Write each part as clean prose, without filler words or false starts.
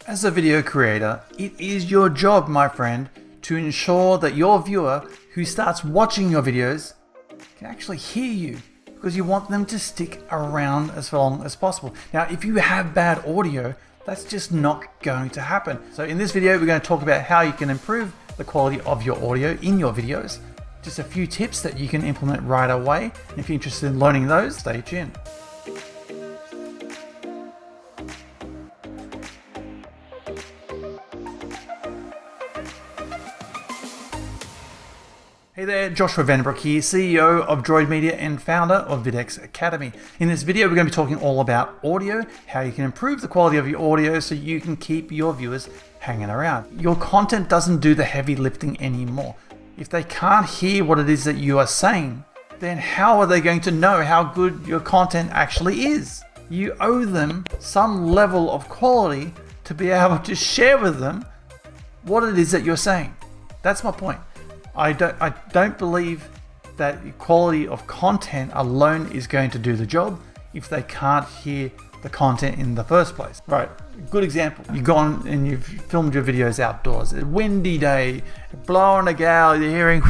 As a video creator, it is your job, my friend, to ensure that your viewer who starts watching your videos can actually hear you, because you want them to stick around as long as possible. Now, if you have bad audio, that's just not going to happen. So in this video, we're going to talk about how you can improve the quality of your audio in your videos. Just a few tips that you can implement right away. And if you're interested in learning those, stay tuned. Hey there, Joshua Vandenbroek here, CEO of Droid Media and founder of VIDx Academy. In this video, we're going to be talking all about audio, how you can improve the quality of your audio so you can keep your viewers hanging around. Your content doesn't do the heavy lifting anymore. If they can't hear what it is that you are saying, then how are they going to know how good your content actually is? You owe them some level of quality to be able to share with them what it is that you're saying. That's my point. I don't believe that quality of content alone is going to do the job if they can't hear the content in the first place. Right, good example. You've gone and you've filmed your videos outdoors. A windy day, blowing a gale, you're hearing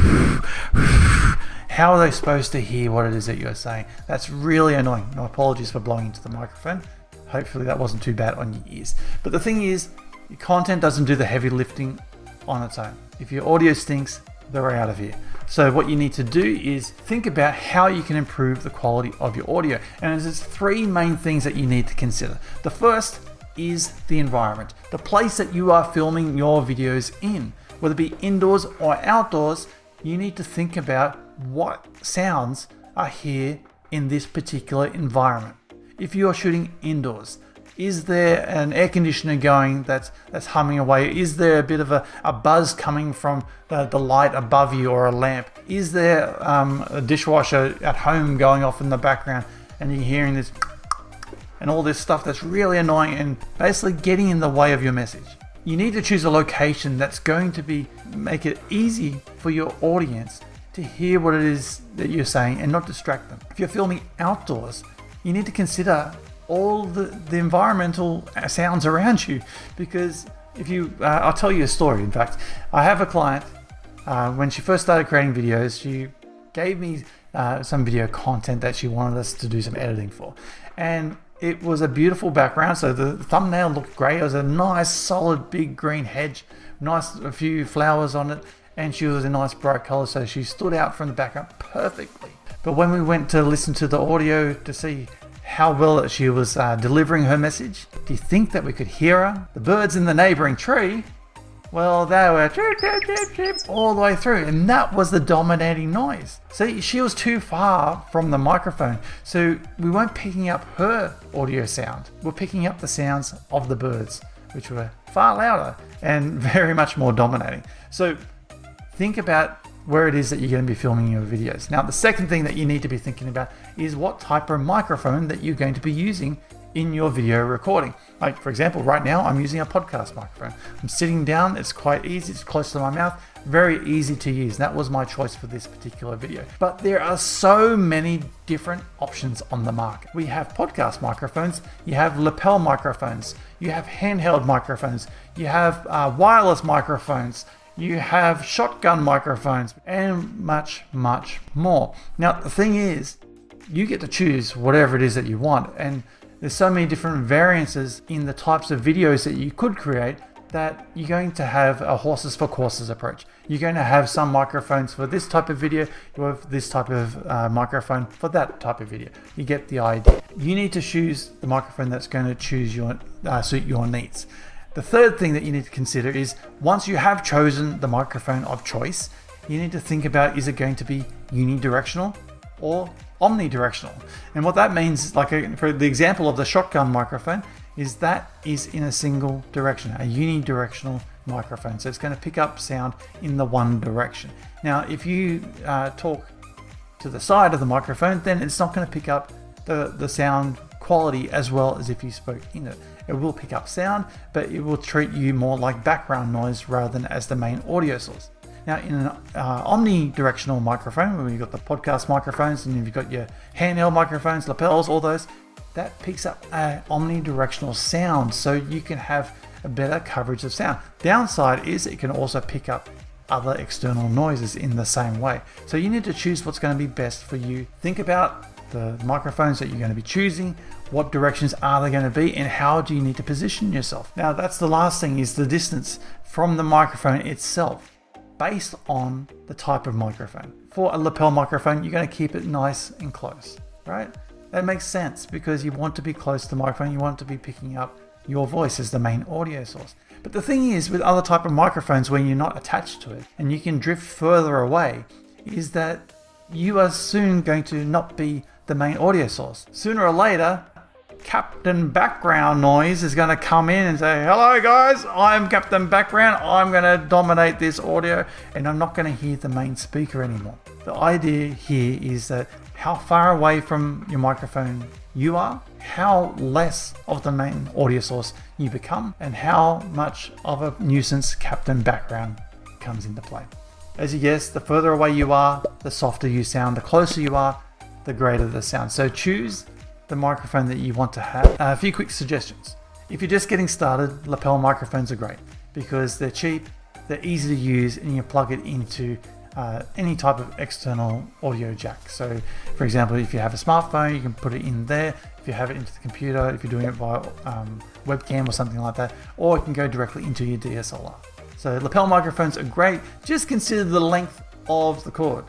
how are they supposed to hear what it is that you're saying? That's really annoying. No, apologies for blowing into the microphone. Hopefully that wasn't too bad on your ears. But the thing is, your content doesn't do the heavy lifting on its own. If your audio stinks, they're out of here. So what you need to do is think about how you can improve the quality of your audio. And there's three main things that you need to consider. The first is the environment, the place that you are filming your videos in. Whether it be indoors or outdoors, you need to think about what sounds are here in this particular environment. If you're shooting indoors, is there an air conditioner going that's humming away? Is there a bit of a buzz coming from the light above you or a lamp? Is there a dishwasher at home going off in the background and you're hearing this and all this stuff that's really annoying and basically getting in the way of your message? You need to choose a location that's going to make it easy for your audience to hear what it is that you're saying and not distract them. If you're filming outdoors, you need to consider all the environmental sounds around you, because if you I'll tell you a story. In fact, I have a client, when she first started creating videos, she gave me some video content that she wanted us to do some editing for, and it was a beautiful background. So the thumbnail looked great. It was a nice solid big green hedge, a few flowers on it, and she was a nice bright color, so she stood out from the background perfectly. But when we went to listen to the audio to see how well she was delivering her message, do you think that we could hear her? The birds in the neighboring tree, well, they were chirp, chirp, chirp, chirp, all the way through, and that was the dominating noise. See, she was too far from the microphone, so we weren't picking up her audio sound. We're picking up the sounds of the birds, which were far louder and very much more dominating. So think about where it is that you're going to be filming your videos. Now, the second thing that you need to be thinking about is what type of microphone that you're going to be using in your video recording. Like, for example, right now I'm using a podcast microphone. I'm sitting down, it's quite easy, it's close to my mouth, very easy to use. That was my choice for this particular video. But there are so many different options on the market. We have podcast microphones, you have lapel microphones, you have handheld microphones, you have wireless microphones, you have shotgun microphones, and much, much more. Now, the thing is, you get to choose whatever it is that you want, and there's so many different variances in the types of videos that you could create that you're going to have a horses for courses approach. You're going to have some microphones for this type of video, you have this type of microphone for that type of video. You get the idea. You need to choose the microphone that's going to suit your needs. The third thing that you need to consider is, once you have chosen the microphone of choice, you need to think about, is it going to be unidirectional or omnidirectional? And what that means, like for the example of the shotgun microphone, is in a single direction, a unidirectional microphone. So it's going to pick up sound in the one direction. Now, if you talk to the side of the microphone, then it's not going to pick up the sound quality as well as if you spoke in it. It will pick up sound, but it will treat you more like background noise rather than as the main audio source. Now, in an omnidirectional microphone, where you've got the podcast microphones and you've got your handheld microphones, lapels, all those, that picks up an omnidirectional sound. So you can have a better coverage of sound. Downside is it can also pick up other external noises in the same way. So you need to choose what's going to be best for you. Think about the microphones that you're going to be choosing, what directions are they going to be, and how do you need to position yourself. Now that's the last thing, is the distance from the microphone itself based on the type of microphone. For a lapel microphone, you're going to keep it nice and close, right? That makes sense because you want to be close to the microphone, you want to be picking up your voice as the main audio source. But the thing is, with other type of microphones when you're not attached to it and you can drift further away, is that you are soon going to not be the main audio source. Sooner or later, Captain Background Noise is going to come in and say, hello guys, I'm Captain Background, I'm going to dominate this audio, and I'm not going to hear the main speaker anymore. The idea here is that how far away from your microphone you are, how less of the main audio source you become, and how much of a nuisance Captain Background comes into play. As you guess, the further away you are, the softer you sound. The closer you are, the greater the sound. So choose the microphone that you want to have. A few quick suggestions. If you're just getting started, lapel microphones are great because they're cheap, they're easy to use, and you plug it into any type of external audio jack. So for example, if you have a smartphone, you can put it in there. If you have it into the computer, if you're doing it via webcam or something like that, or it can go directly into your DSLR. So lapel microphones are great. Just consider the length of the cord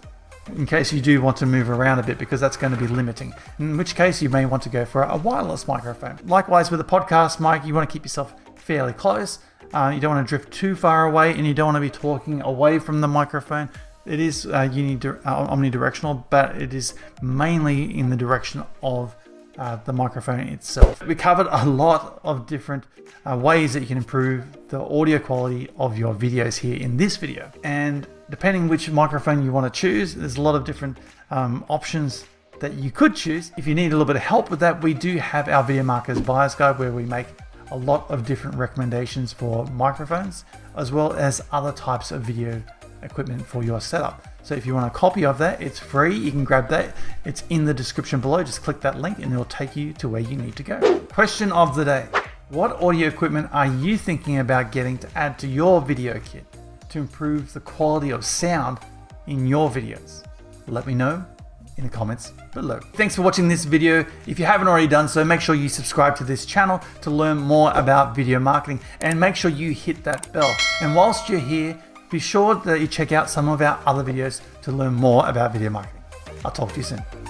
in case you do want to move around a bit, because that's going to be limiting, in which case you may want to go for a wireless microphone. Likewise with a podcast mic, you want to keep yourself fairly close. You don't want to drift too far away, and you don't want to be talking away from the microphone. It is omnidirectional, but it is mainly in the direction of the microphone itself. We covered a lot of different ways that you can improve the audio quality of your videos here in this video. And depending which microphone you want to choose, there's a lot of different options that you could choose. If you need a little bit of help with that, we do have our Video Markers Buyer's Guide, where we make a lot of different recommendations for microphones, as well as other types of video equipment for your setup. So if you want a copy of that, it's free. You can grab that. It's in the description below. Just click that link and it'll take you to where you need to go. Question of the day. What audio equipment are you thinking about getting to add to your video kit to improve the quality of sound in your videos? Let me know in the comments below. Thanks for watching this video. If you haven't already done so, make sure you subscribe to this channel to learn more about video marketing, and make sure you hit that bell. And whilst you're here, be sure that you check out some of our other videos to learn more about video marketing. I'll talk to you soon.